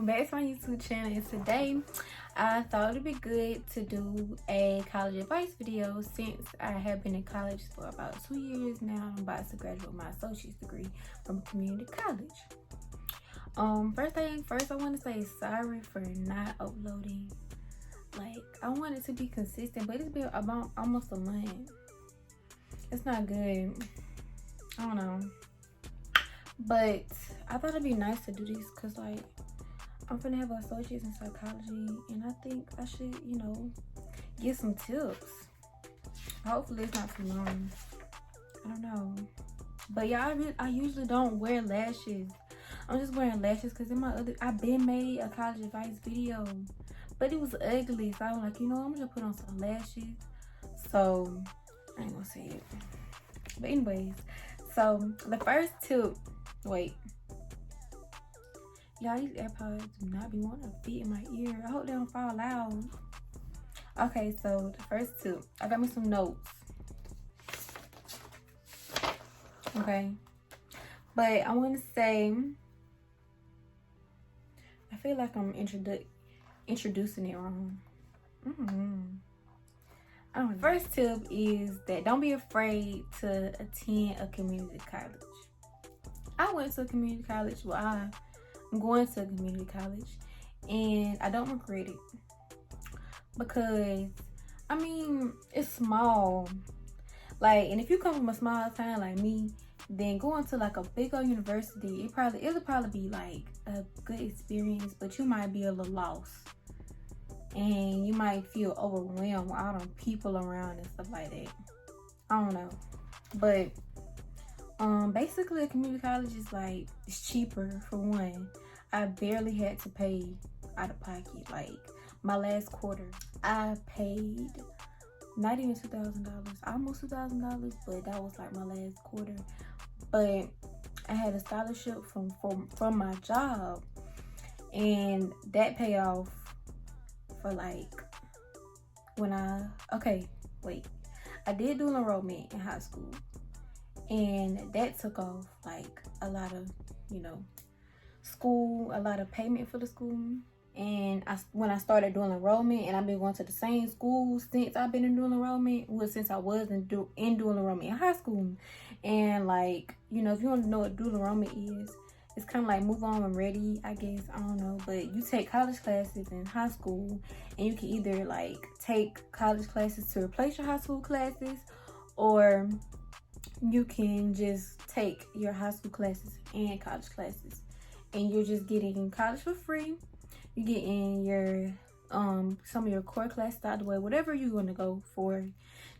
welcome back to my YouTube channel. And today I thought it'd be good to do a college advice video since I have been in college for about 2 years now. I'm about to graduate with my associate's degree from community college. First thing first, I want to say sorry for not uploading. Like, I want it to be consistent, but it's been about almost a month. It's not good. I don't know. But I thought it'd be nice to do this because, like, I'm gonna have an associate's in psychology, and I think I should, you know, get some tips. Hopefully it's not too long. I don't know. But yeah, I usually don't wear lashes. I'm just wearing lashes because in my I've been made a college advice video, but it was ugly. So I was like, you know, I'm gonna put on some lashes. So I ain't gonna say it. But anyways, so the first tip. Wait, y'all, these AirPods do not be wanting to fit in my ear. I hope they don't fall out. Okay, so the first tip, I got me some notes. Okay, but I want to say, I feel like I'm introducing it wrong. First tip is that don't be afraid to attend a community college. I went to a community college. Well, I'm going to a community college, and I don't regret it because, I mean, it's small. Like, and if you come from a small town like me, then going to like a big old university, it'll probably be like a good experience, but you might be a little lost, and you might feel overwhelmed with all them people around and stuff like that. I don't know, but basically a community college is like, it's cheaper for one. I barely had to pay out of pocket. Like, my last quarter, I paid not even $2,000, almost $2,000, but that was like my last quarter. But I had a scholarship from my job, and that paid off for like I did dual enrollment in high school, and that took off like a lot of, you know, school, a lot of payment for the school. And when I started dual enrollment, and I've been going to the same school since I've been in dual enrollment, well, since I was in dual enrollment in high school. And like, you know, if you want to know what dual enrollment is, it's kind of like move on when ready, I guess. I don't know, but you take college classes in high school, and you can either like take college classes to replace your high school classes, or you can just take your high school classes and college classes, and you're just getting college for free. You're getting your some of your core classes out of the way. Whatever you want to go for,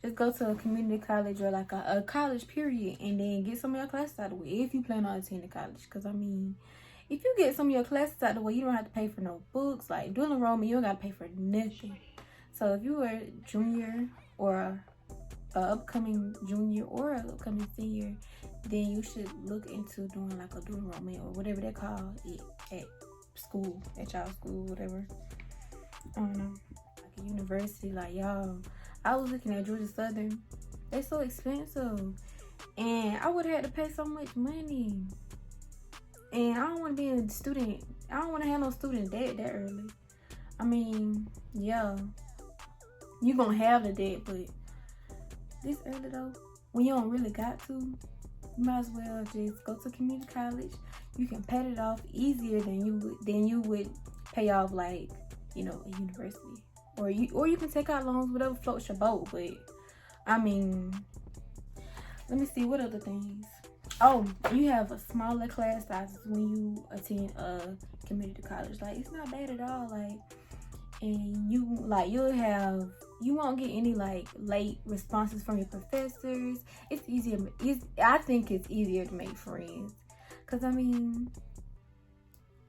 just go to a community college or like a college period, and then get some of your classes out of the way if you plan on attending college. Because I mean, if you get some of your classes out of the way, you don't have to pay for no books. Like dual enrollment, you don't got to pay for nothing. So if you are a junior or a upcoming junior or an upcoming senior, then you should look into doing like a dual enrollment or whatever they call it at school, at y'all school, whatever. I don't know, like a university. Like, y'all, I was looking at Georgia Southern. They're so expensive, and I would have had to pay so much money, and I don't want to be a student. I don't want to have no student debt that early. I mean, yeah, you gonna have the debt, but this early though, when you don't really got to, you might as well just go to community college. You can pay it off easier than you would pay off, like, you know, a university. Or you can take out loans, whatever floats your boat. But I mean, let me see, what other things. Oh, you have a smaller class sizes when you attend a community college. Like, it's not bad at all. Like, and you won't get any like late responses from your professors. It's easier. I think it's easier to make friends. Cause I mean,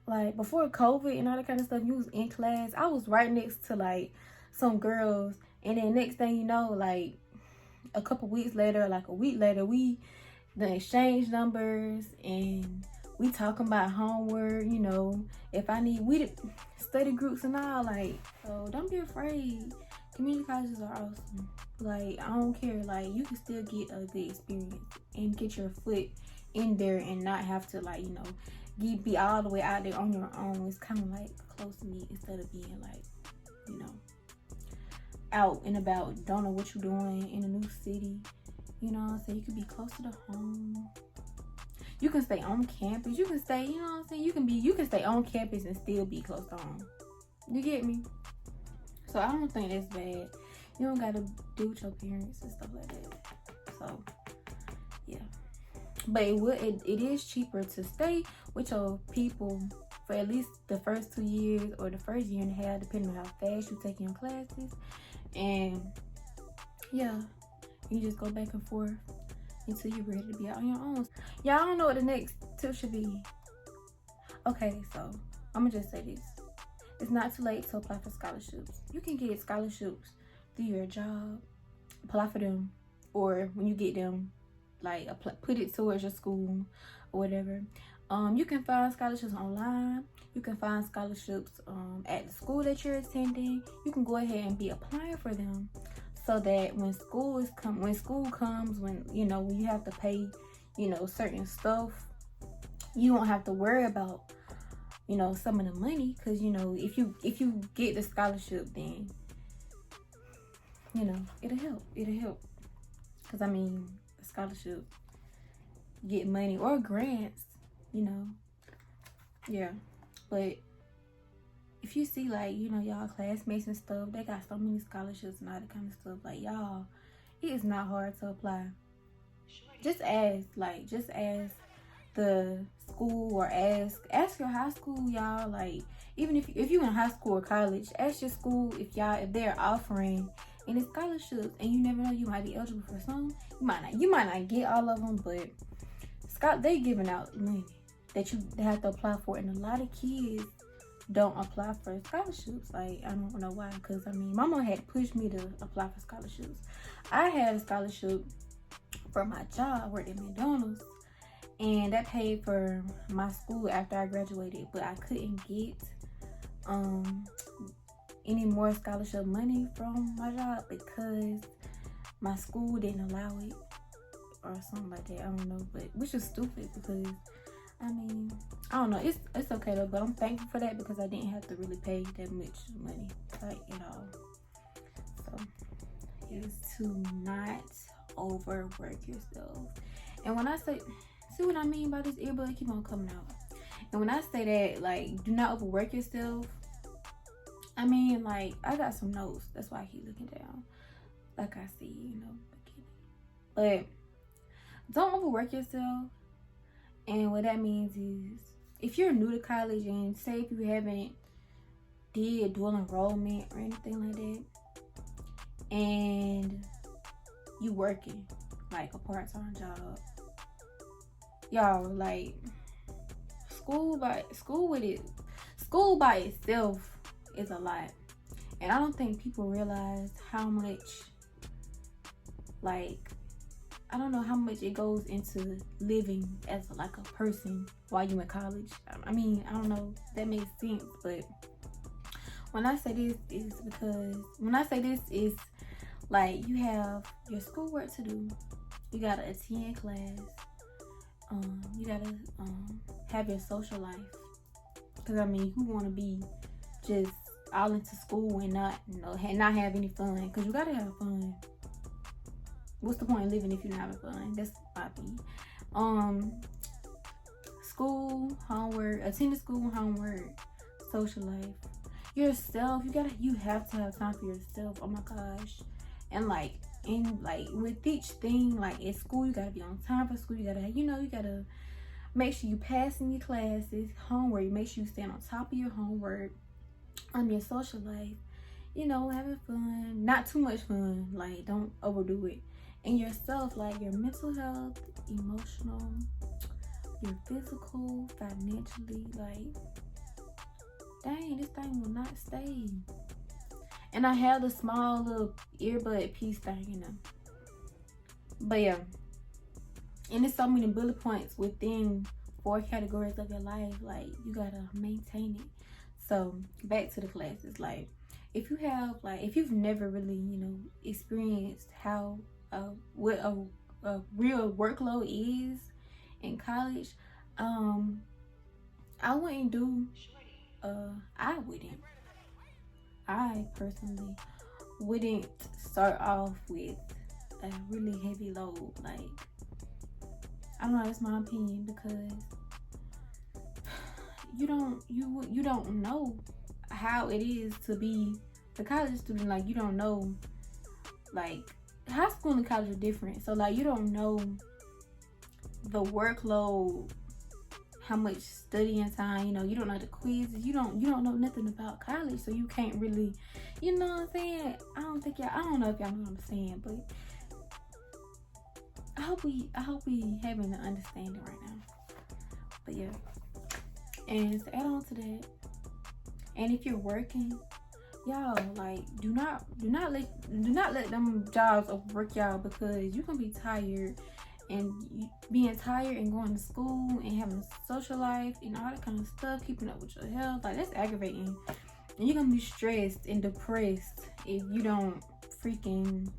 like before COVID and all that kind of stuff, you was in class. I was right next to like some girls, and then next thing you know, like a couple weeks later, like a week later, we done exchanged numbers, and we talking about homework. You know, if I need, we did study groups and all. Like, so don't be afraid. Community colleges are awesome. Like, I don't care. Like, you can still get a good experience and get your foot in there and not have to, like, you know, be all the way out there on your own. It's kind of like close to me instead of being like, you know, out and about, don't know what you're doing in a new city. You know, so you can be closer to home. You can stay on campus. You can stay, you know what I'm saying? You can stay on campus and still be close to home. You get me? So I don't think that's bad. You don't gotta deal with your parents and stuff like that. So yeah. But it is cheaper to stay with your people for at least the first 2 years or the first year and a half, depending on how fast you take your classes. And yeah, you just go back and forth until you're ready to be out on your own. Yeah, I don't know what the next tip should be. Okay, so I'm gonna just say this. It's not too late to apply for scholarships. You can get scholarships through your job, apply for them, or when you get them, like put it towards your school or whatever. You can find scholarships online. You can find scholarships at the school that you're attending. You can go ahead and be applying for them, so that when school comes, when you know, when you have to pay, you know, certain stuff, you don't have to worry about, you know, some of the money. Because you know, if you get the scholarship, then you know it'll help. Because I mean, the scholarship, get money or grants, you know. Yeah, but if you see, like, you know, y'all classmates and stuff, they got so many scholarships and all that kind of stuff, like, y'all, it is not hard to apply. Just ask the school, or ask your high school, y'all. Like, even if you in high school or college, ask your school if they're offering any scholarships, and you never know, you might be eligible for some. You might not get all of them, but they giving out money that you have to apply for, and a lot of kids don't apply for scholarships. Like, I don't know why, because I mean, my mom had to push me to apply for scholarships. I had a scholarship for my job. I worked at McDonald's, and that paid for my school after I graduated, but I couldn't get any more scholarship money from my job because my school didn't allow it or something like that. I don't know, but which is stupid, because I mean, I don't know, it's okay though, but I'm thankful for that because I didn't have to really pay that much money, like, you know. So is to not overwork yourself. And when I say, see what I mean by this earbud keep on coming out, and when I say that, like, do not overwork yourself, I mean, like, I got some notes, that's why I keep looking down, like I see, you know, but don't overwork yourself. And what that means is, if you're new to college, and say if you haven't did dual enrollment or anything like that, and you working like a part-time job, y'all, like, school by itself is a lot. And I don't think people realize how much, like, I don't know how much it goes into living as like a person while you're in college. I mean, I don't know if that makes sense, but when I say this is like, you have your schoolwork to do, you gotta attend class, you gotta have your social life, because I mean, you want to be just all into school and not have any fun, because you gotta have fun. What's the point of living if you're not having fun? That's my opinion. School, homework, attending school, homework, social life, yourself. You have to have time for yourself. Oh my gosh. And like, with each thing, like at school, you gotta be on time for school. You gotta make sure you passing your classes, homework. Make sure you stay on top of your homework. Your social life, you know, having fun, not too much fun. Like, don't overdo it. And yourself, like your mental health, emotional, your physical, financially, like, dang, this thing will not stay. And I have the small little earbud piece thing, you know. But yeah, and it's so many bullet points within 4 categories of your life. Like, you gotta maintain it. So back to the classes. Like, if you've never really, you know, experienced how what a real workload is in college, I wouldn't do, I wouldn't. I personally wouldn't start off with a really heavy load. Like, I don't know, that's my opinion, because you don't know how it is to be a college student. Like, you don't know, like, high school and college are different. So like, you don't know the workload, how much studying time, you don't know the quizzes, you don't know nothing about college, so you can't really, you know what I'm saying? I don't know if y'all know what I'm saying, but I hope we having an understanding right now. But yeah, and to add on to that, and if you're working, y'all, like, do not let them jobs overwork y'all, because you can be tired, and being tired and going to school and having a social life and all that kind of stuff, keeping up with your health, like, that's aggravating. And you're gonna be stressed and depressed if you don't freaking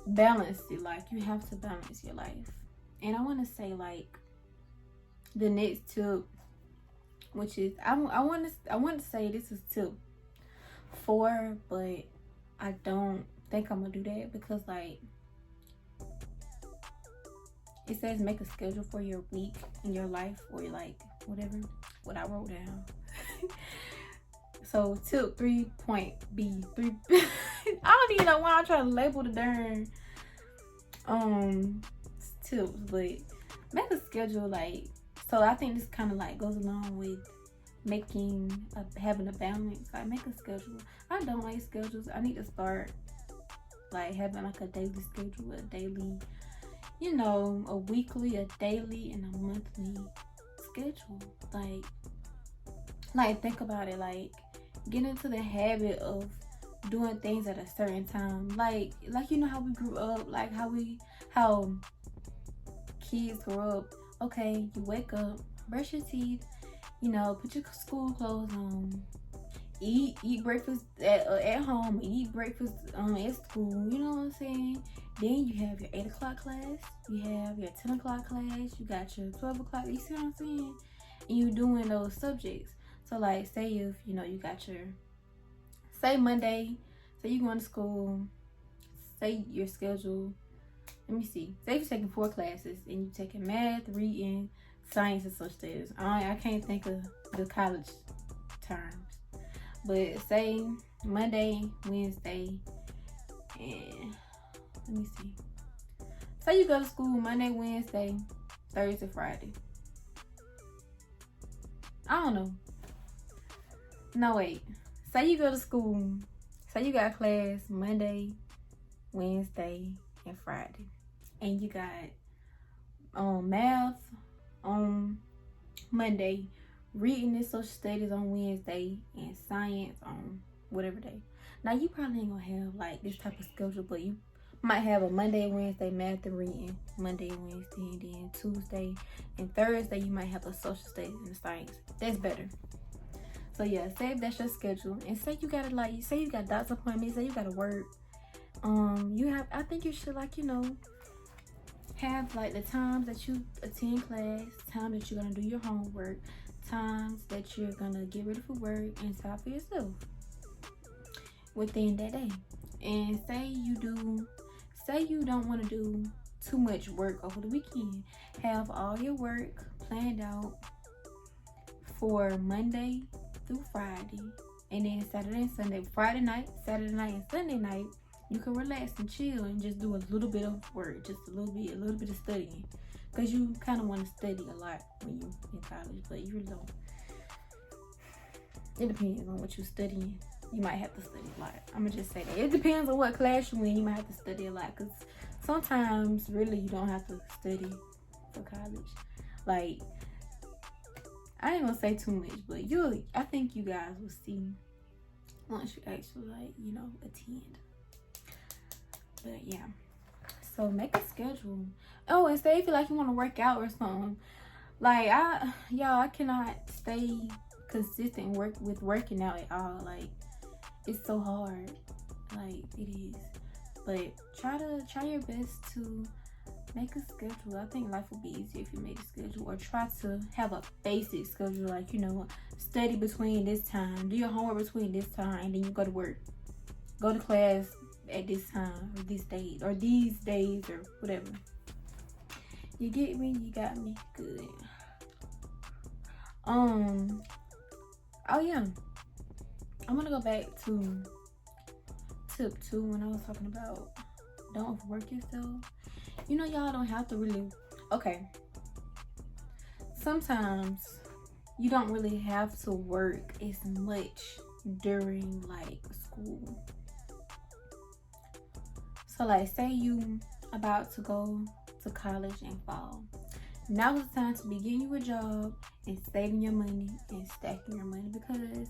balance it. Like, you have to balance your life. And I want to say, like, the next tip, which is, I want to say this is tip 4, but I don't think I'm gonna do that, because like, it says make a schedule for your week in your life, or like whatever, what I wrote down. So tip 3.B3. I don't even know why I'm trying to label the darn tips, but make a schedule. Like, so I think this kind of like goes along with having a balance. Like, make a schedule. I don't like schedules. I need to start like having like a daily schedule, a daily, a weekly, a daily, and a monthly schedule. Like think about it. Like, get into the habit of doing things at a certain time. Like how we grew up, like how kids grow up. Okay, you wake up, brush your teeth, put your school clothes on, eat breakfast at home, eat breakfast at school, you know what I'm saying? Then you have your 8 o'clock class, you have your 10 o'clock class, you got your 12 o'clock, you see what I'm saying? And you doing those subjects. So like, say if, you got say Monday, say you going to school, say your schedule, let me see, say if you're taking 4 classes and you're taking math, reading, science, and social studies. I can't think of the college terms. But say Monday, Wednesday, and let me see. Say you go to school Monday, Wednesday, Thursday, Friday. I don't know. No, wait. Say you go to school. Say you got class Monday, Wednesday, and Friday. And you got math on Monday, reading and social studies on Wednesday, and science on whatever day. Now, you probably ain't gonna have like this type of schedule, but you might have a Monday, Wednesday math and reading, Monday, Wednesday, and then Tuesday and Thursday you might have a social studies and science. That's better. So yeah, say if that's your schedule, and say you gotta say you got doctor's appointments, say you gotta work. I think you should have like the times that you attend class, time that you're gonna do your homework, times that you're gonna get ready for work, and time for yourself within that day. And say you don't want to do too much work over the weekend. Have all your work planned out for Monday through Friday, and then Saturday and Sunday, Friday night, Saturday night, and Sunday night, you can relax and chill and just do a little bit of work, just a little bit of studying, because you kind of want to study a lot when you're in college, but you really don't. It depends on what you're studying. You might have to study a lot. I'm gonna just say that. It depends on what class you're in. You might have to study a lot, because sometimes really you don't have to study for college. Like, I ain't gonna say too much, but I think you guys will see once you actually attend. But yeah, so make a schedule. Oh, and say if you you want to work out or something. Like, I cannot stay consistent with working out at all. Like, it's so hard. Like, it is. But try your best to make a schedule. I think life would be easier if you made a schedule, or try to have a basic schedule, like, you know, study between this time, do your homework between this time, and then you go to work, go to class at this time, or this date, or these days, or whatever. You get me? You got me? Good. Oh yeah, I'm gonna go back to tip 2 when I was talking about don't overwork yourself. You know, y'all don't have to really, okay, sometimes you don't really have to work as much during like school. So like, say you about to go to college in fall. Now is the time to be getting you a job and saving your money and stacking your money, because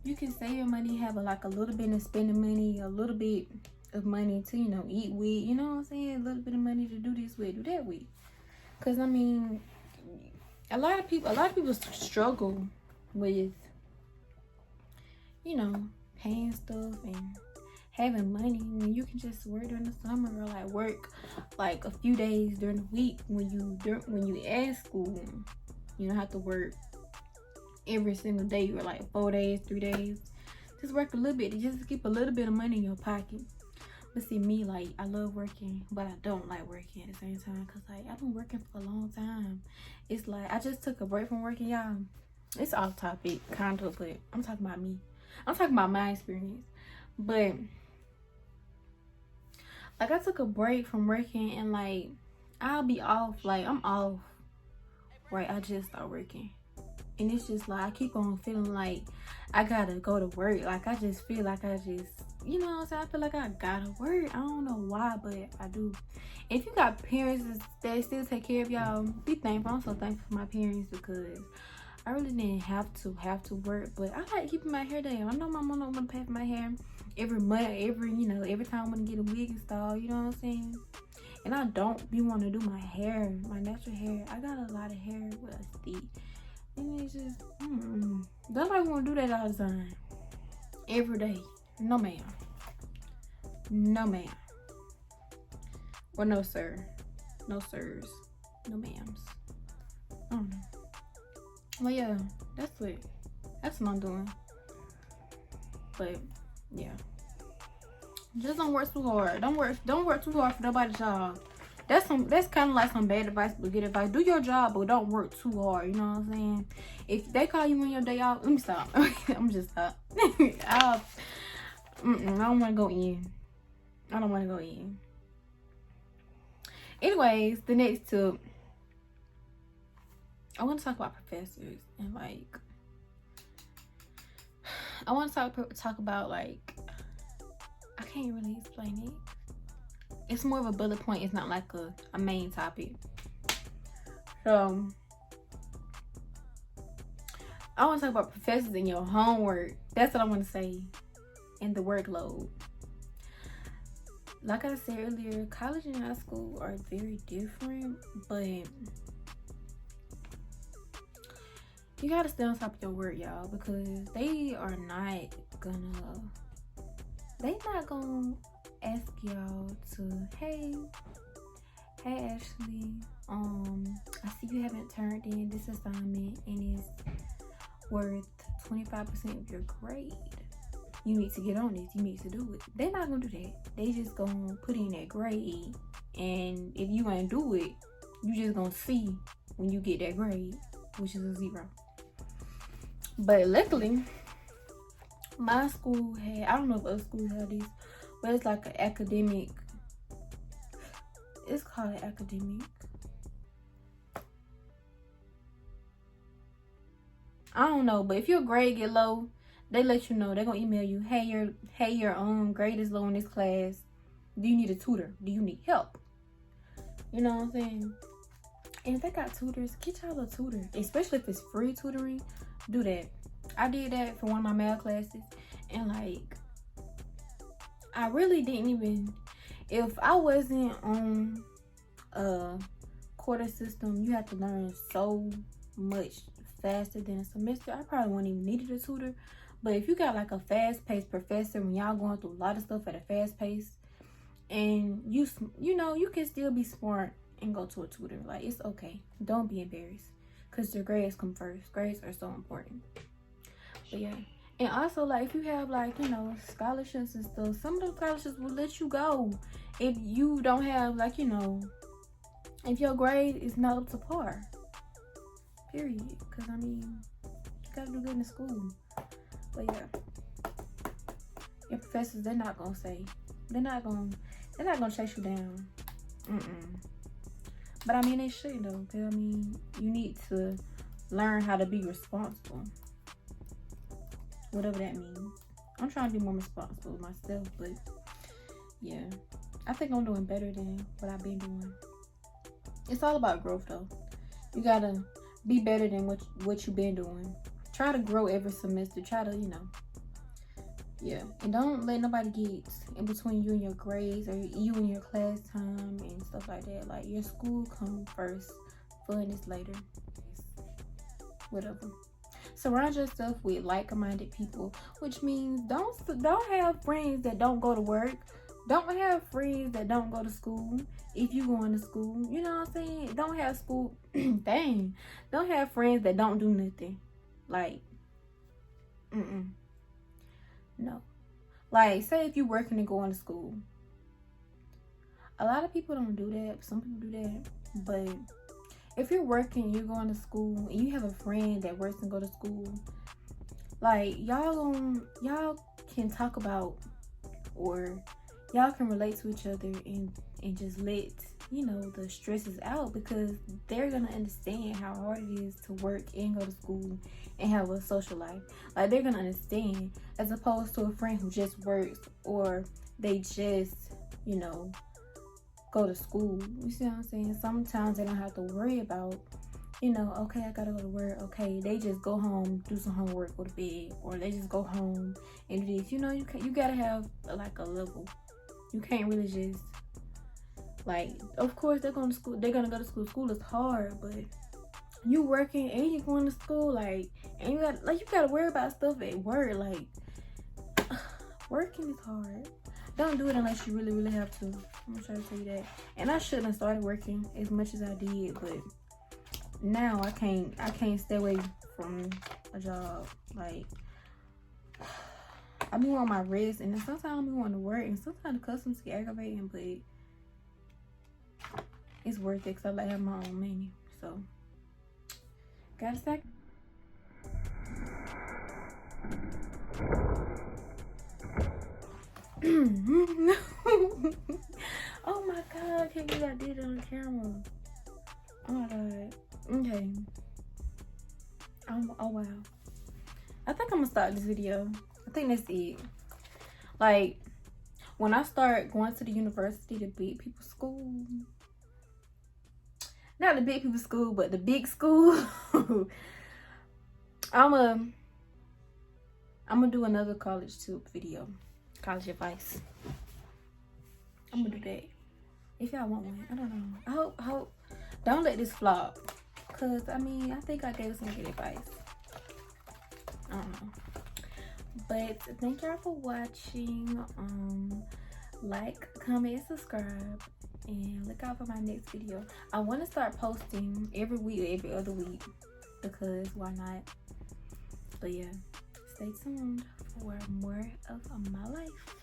you can save your money, have a little bit of spending money, a little bit of money to, you know, eat with, you know what I'm saying? A little bit of money to do this with, do that with. Because I mean, a lot of people struggle with, you know, paying stuff and having money when you can just work during the summer, or like work like a few days during the week when you at school. You don't have to work every single day, or like 4 days, 3 days. Just work a little bit to just keep a little bit of money in your pocket. But see, me, like, I love working, but I don't like working at the same time, because like I've been working for a long time. It's like I just took a break from working, y'all. It's off topic kind of, but I'm talking about me. I'm talking about my experience. But like, I took a break from working, and like I'll be off, like I'm off, right? I just start working, and it's just like I keep on feeling like I gotta go to work. Like I just feel like you know what I'm saying? I feel like I gotta work. I don't know why, but I do. If you got parents that still take care of y'all, be thankful. I'm so thankful for my parents, because I really didn't have to work, but I like keeping my hair down. I know my mom don't want to pay for my hair every month, every time I want to get a wig installed, you know what I'm saying? And I don't be want to do my hair, my natural hair. I got a lot of hair with a stick, and it's just nobody want to do that all the time, every day. No ma'am, no ma'am, or no sir, no sirs, no ma'ams. I don't know. Well, yeah, that's what I'm doing. But yeah, just don't work too hard. Don't work too hard for nobody's job. That's kind of like some bad advice, but good advice. Do your job, but don't work too hard. You know what I'm saying? If they call you on your day off, let me stop. I'm just stop. I don't want to go in. I don't want to go in. Anyways, the next tip, I want to talk about professors, and like I want to talk about, like, I can't really explain it. It's more of a bullet point. It's not like a main topic. So I want to talk about professors and your homework. That's what I want to say. And the workload. Like I said earlier, college and high school are very different, but you gotta stay on top of your work, y'all, because they not gonna ask y'all to, hey Ashley, I see you haven't turned in this assignment and it's worth 25% of your grade. You need to get on this. You need to do it. They're not gonna do that. They just gonna put in that grade, and if you ain't do it, you just gonna see when you get that grade, which is a 0. But luckily, my school had, I don't know if other schools have this, but it's like an academic, it's called an academic, I don't know, but if your grade get low, they let you know. They're gonna email you, hey your grade is low in this class. Do you need a tutor? Do you need help? You know what I'm saying? And if they got tutors, get y'all a tutor, especially if it's free tutoring. Do that. I did that for one of my math classes, and like, I really didn't even, if I wasn't on a quarter system, you have to learn so much faster than a semester. I probably wouldn't even needed a tutor. But if you got like a fast-paced professor, when y'all going through a lot of stuff at a fast pace, and you know, you can still be smart and go to a tutor. Like, it's okay. Don't be embarrassed, because your grades come first. Grades are so important. But yeah. And also, like, if you have, like, you know, scholarships and stuff, some of those scholarships will let you go if you don't have, like, you know, if your grade is not up to par. Period. Because, I mean, you gotta do good in school. But yeah, your professors, they're not gonna chase you down. But I mean, they should though, because I mean, you need to learn how to be responsible, whatever that means. I'm trying to be more responsible myself, but yeah, I think I'm doing better than what I've been doing. It's all about growth though. You gotta be better than what you've been doing. Try to grow every semester. Try to, you know, yeah. And don't let nobody get in between you and your grades, or you and your class time and stuff like that. Like, your school come first, fun is later. Whatever. Surround yourself with like-minded people, which means don't have friends that don't go to work. Don't have friends that don't go to school. If you going to school, you know what I'm saying? Don't have school. Dang. Don't have friends that don't do nothing. Like, no. Like, say if you working and going to school. A lot of people don't do that. Some people do that. But if you're working, you're going to school, and you have a friend that works and go to school, like, y'all can talk about, or y'all can relate to each other and just let, you know, the stresses out, because they're gonna understand how hard it is to work and go to school and have a social life. Like, they're gonna understand, as opposed to a friend who just works, or they just, you know, go to school. You see what I'm saying? Sometimes they don't have to worry about, you know, okay, I gotta go to work. Okay, they just go home, do some homework, go to bed, or they just go home and do this. You know, you gotta have like a level. You can't really just, like, of course they're going to school. They're gonna go to school. School is hard, but you working and you going to school, like, and you gotta worry about stuff at work. Like, working is hard. Don't do it unless you really, really have to. I'm gonna try to tell you that. And I shouldn't have started working as much as I did, but now I can't stay away from a job. Like, I be on my wrist, and then sometimes I be wanting to work, and sometimes the customers get aggravating, but it's worth it because I like having my own money. So, got a second? Oh my god, I can't believe I did it on camera. Oh my god. Okay. Oh wow. I think I'm gonna start this video. I think that's it. Like, when I start going to the university, the big people school, not the big people school, but the big school, I'm gonna do another college tube video, college advice. I'm gonna do that if y'all want one. I don't know. I hope don't let this flop, cause I mean, I think I gave some good advice. I don't know. But thank y'all for watching. Like, comment, and subscribe, and look out for my next video. I want to start posting every week or every other week, because why not? But yeah, stay tuned for more of my life.